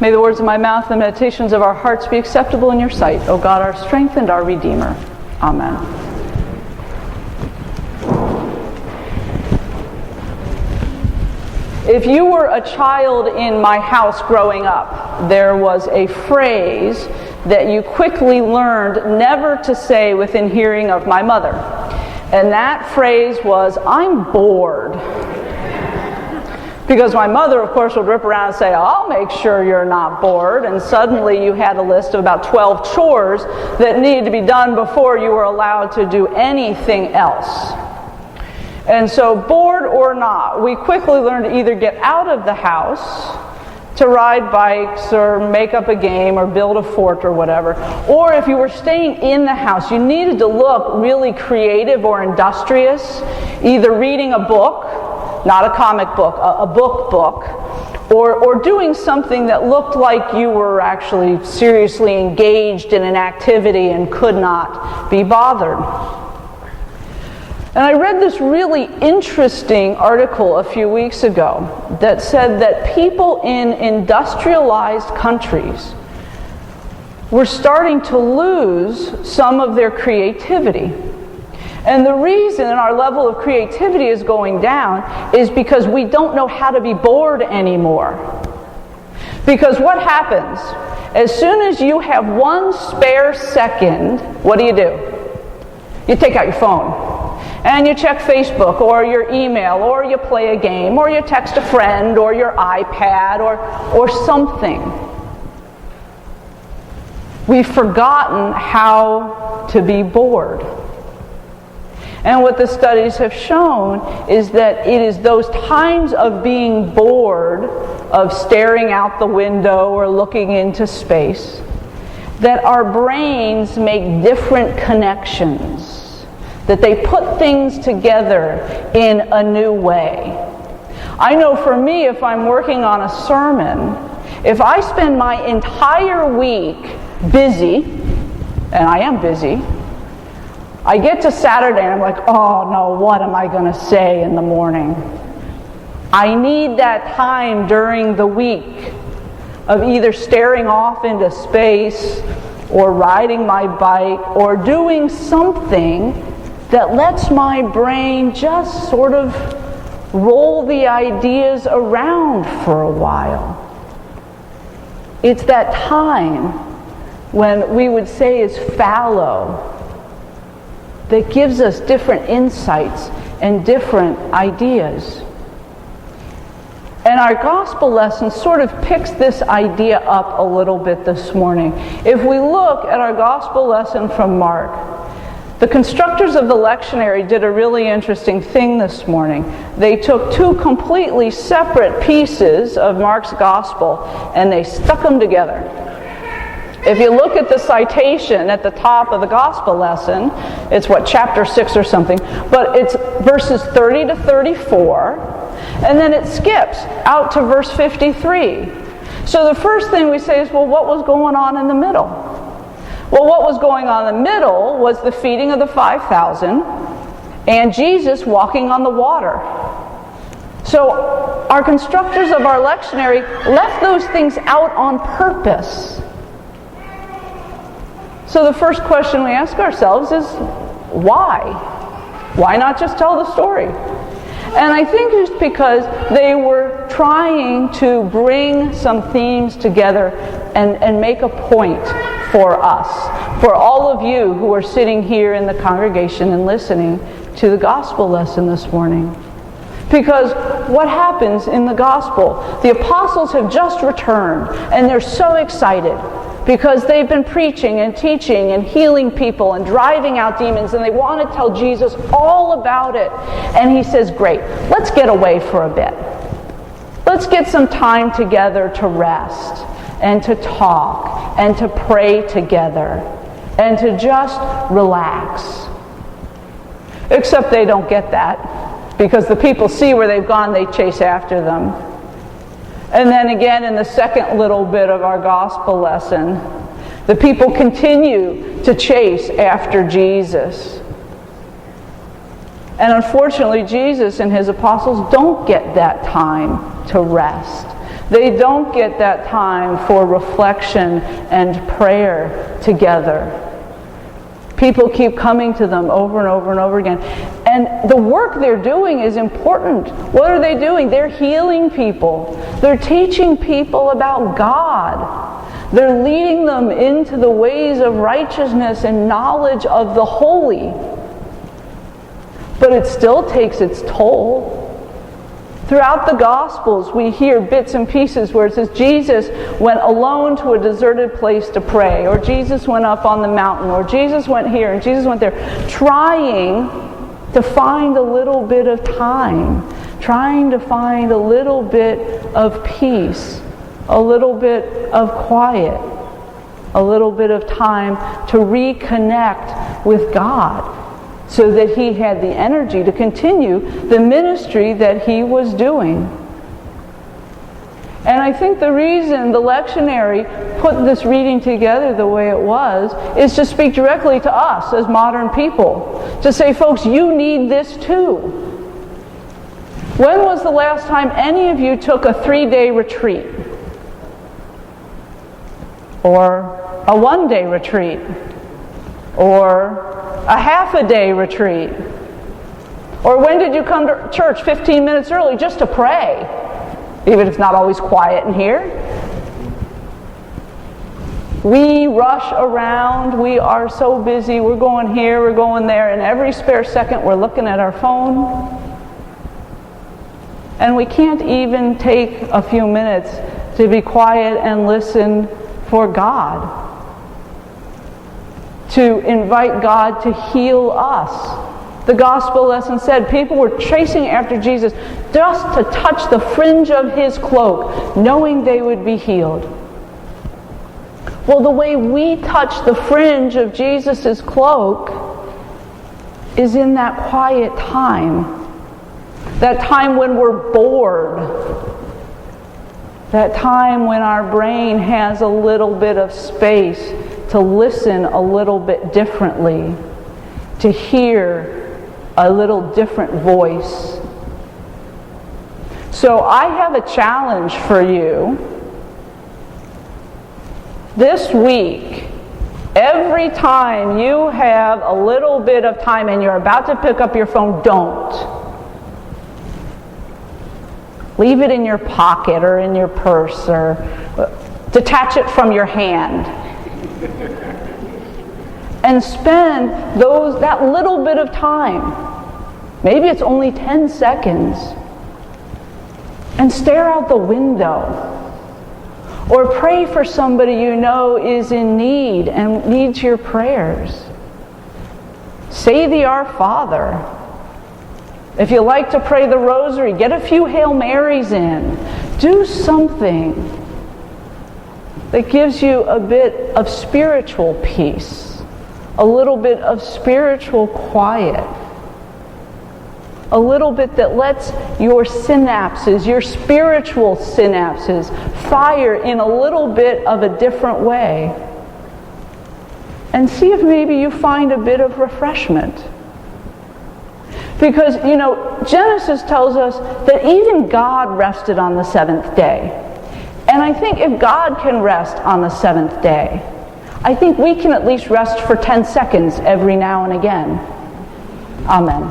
May the words of my mouth and the meditations of our hearts be acceptable in your sight, O God, our strength and our Redeemer. Amen. If you were a child in my house growing up, there was a phrase that you quickly learned never to say within hearing of my mother. And that phrase was, "I'm bored." Because my mother, of course, would rip around and say, "I'll make sure you're not bored." And suddenly you had a list of about 12 chores that needed to be done before you were allowed to do anything else. And so, bored or not, we quickly learned to either get out of the house to ride bikes or make up a game or build a fort or whatever. Or if you were staying in the house, you needed to look really creative or industrious, either reading a book, not a comic book, a book, or doing something that looked like you were actually seriously engaged in an activity and could not be bothered. And I read this really interesting article a few weeks ago that said that people in industrialized countries were starting to lose some of their creativity. And the reason our level of creativity is going down is because we don't know how to be bored anymore. Because what happens? As soon as you have one spare second, what do? You take out your phone. And you check Facebook or your email, or you play a game, or you text a friend, or your iPad, or something. We've forgotten how to be bored. And what the studies have shown is that it is those times of being bored, of staring out the window or looking into space, that our brains make different connections. That they put things together in a new way. I know for me, if I'm working on a sermon, if I spend my entire week busy, and I am busy, I get to Saturday and I'm like, oh no, what am I going to say in the morning? I need that time during the week of either staring off into space or riding my bike or doing something that lets my brain just sort of roll the ideas around for a while. It's that time when we would say is fallow that gives us different insights and different ideas. And our gospel lesson sort of picks this idea up a little bit this morning. If we look at our gospel lesson from Mark, the constructors of the lectionary did a really interesting thing this morning. They took two completely separate pieces of Mark's gospel and they stuck them together. If you look at the citation at the top of the gospel lesson, it's chapter 6 or something, but it's verses 30 to 34, and then it skips out to verse 53. So the first thing we say is, well, what was going on in the middle? Well, what was going on in the middle was the feeding of the 5,000 and Jesus walking on the water. So our constructors of our lectionary left those things out on purpose. So the first question we ask ourselves is, why? Why not just tell the story? And I think it's because they were trying to bring some themes together and make a point for us, for all of you who are sitting here in the congregation and listening to the gospel lesson this morning. Because what happens in the gospel, the apostles have just returned and they're so excited because they've been preaching and teaching and healing people and driving out demons, and they want to tell Jesus all about it. And he says, great, let's get away for a bit. Let's get some time together to rest and to talk and to pray together and to just relax. Except they don't get that, because the people see where they've gone, they chase after them. And then again, in the second little bit of our gospel lesson, the people continue to chase after Jesus. And unfortunately, Jesus and his apostles don't get that time to rest. They don't get that time for reflection and prayer together. People keep coming to them over and over and over again. And the work they're doing is important. What are they doing? They're healing people. They're teaching people about God. They're leading them into the ways of righteousness and knowledge of the holy. But it still takes its toll. Throughout the Gospels, we hear bits and pieces where it says Jesus went alone to a deserted place to pray, or Jesus went up on the mountain, or Jesus went here and Jesus went there, trying to find a little bit of time, trying to find a little bit of peace, a little bit of quiet, a little bit of time to reconnect with God, so that he had the energy to continue the ministry that he was doing. And I think the reason the lectionary put this reading together the way it was is to speak directly to us as modern people. To say, folks, you need this too. When was the last time any of you took a 3-day retreat? Or a 1-day retreat? Or a half-a-day retreat? Or when did you come to church 15 minutes early just to pray? Even if it's not always quiet in here. We rush around. We are so busy. We're going here, we're going there, and every spare second we're looking at our phone. And we can't even take a few minutes to be quiet and listen for God. To invite God to heal us. The gospel lesson said people were chasing after Jesus just to touch the fringe of his cloak, knowing they would be healed. Well, the way we touch the fringe of Jesus' cloak is in that quiet time. That time when we're bored. That time when our brain has a little bit of space to listen a little bit differently, to hear a little different voice. So I have a challenge for you. This week, every time you have a little bit of time and you're about to pick up your phone, don't. Leave it in your pocket or in your purse, or detach it from your hand. And spend that little bit of time, maybe it's only 10 seconds, and stare out the window. Or pray for somebody you know is in need and needs your prayers. Say the Our Father. If you like to pray the Rosary, get a few Hail Marys in. Do something that gives you a bit of spiritual peace, a little bit of spiritual quiet, a little bit that lets your synapses, your spiritual synapses, fire in a little bit of a different way. And see if maybe you find a bit of refreshment. Because, Genesis tells us that even God rested on the seventh day. And I think if God can rest on the seventh day, I think we can at least rest for 10 seconds every now and again. Amen.